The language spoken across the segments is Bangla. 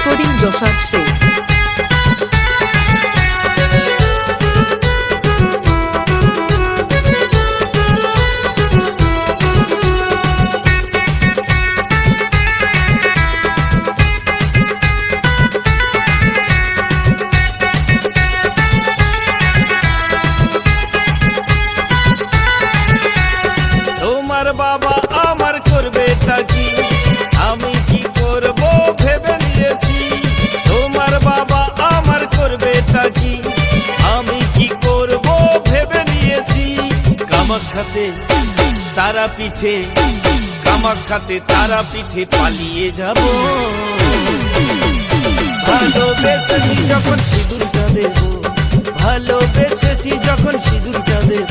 রেকর্ডিং যশার শেখ। তোমার বাবা আমার করবেটা কি, আমি কি করব ভেবে নিয়েছি। তোমার বাবা আমার করবেটা কি, আমি কি করব ভেবে নিয়েছি। কামাখ্যাতে তারাপীঠে, কামাখ্যাতে তারাপীঠে পালিয়ে যাব। ভালোবেসেছি যখন সিঁদুরটা দেব, ভালোবেসেছি যখন সিঁদুরটা দেব।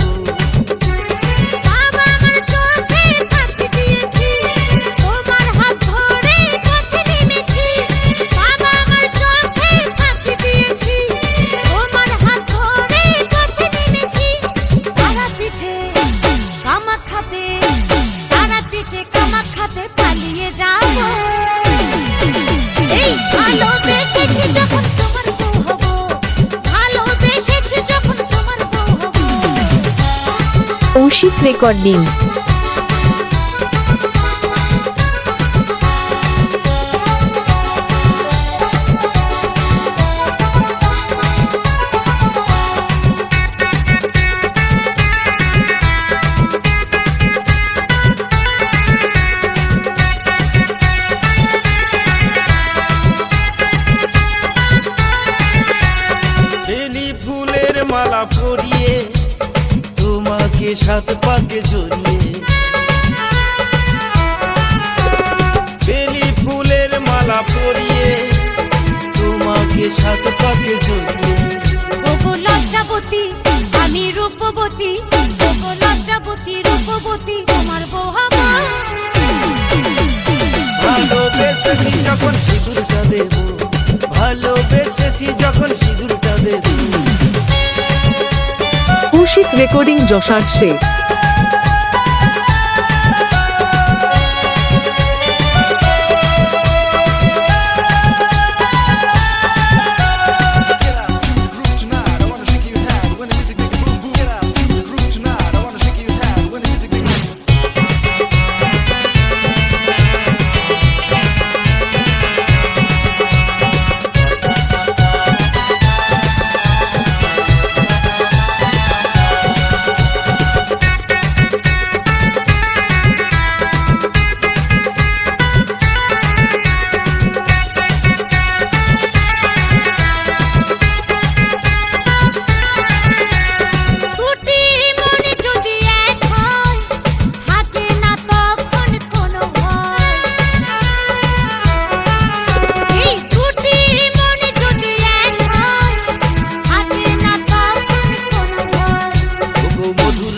কৌশিক রেকর্ডিং। বেলি ফুলের মালা পরিয়ে তোমাকে সাত পাকে জড়িয়ে, বেলি ফুলের মালা পরিয়ে তোমাকে সাত পাকে জড়িয়ে। ওগো লজ্জাবতী আমি রূপবতী, ওগো লজ্জাবতী রূপবতী তোমার বউ হব। ভালোবেসেছি যখন সিঁদুরটা দেব, ভালোবেসেছি যখন সিঁদুরটা দেব। কৌশিক রেকর্ডিং যশার শেখ।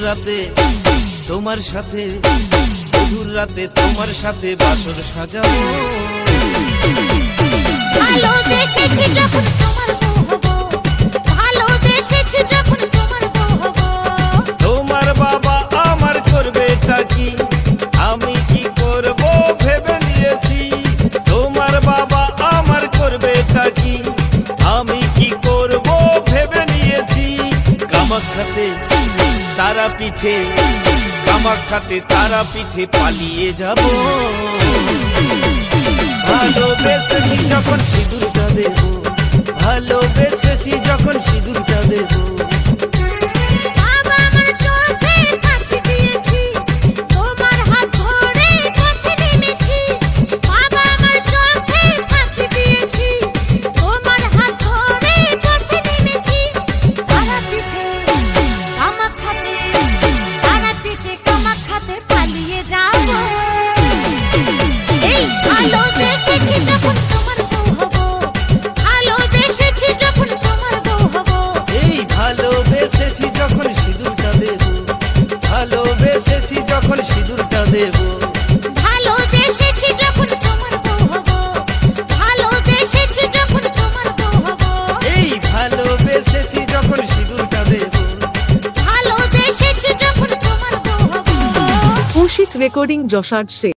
রাতে তোমার সাথে, মধুর রাতে তোমার সাথে বাসর সাজাবো। ভালোবেসেছি যখন তোমার বউ হব, ভালোবেসেছি যখন তোমার বউ হব। তোমার বাবা আমার করবেটা কি, আমি কি করব ভেবে নিয়েছি। তোমার বাবা আমার করবেটা কি, আমি কি করব ভেবে নিয়েছি। কামাখ্যাতে তারাপীঠে, কামাখ্যাতে তারাপীঠে পালিয়ে যাব। ভালোবেসেছি যখন সিঁদুরটা দেব, ভালোবেসেছি যখন সিঁদুরটা দেব। ভালোবেসেছি যখন সিঁদুরটা দেব, ভালোবেসেছি যখন তোমার বউ হব, ভালোবেসেছি যখন তোমার বউ হব। এই ভালোবেসেছি যখন সিঁদুরটা দেব, ভালোবেসেছি যখন তোমার বউ হব। কৌশিক রেকর্ডিং যশার শেখ।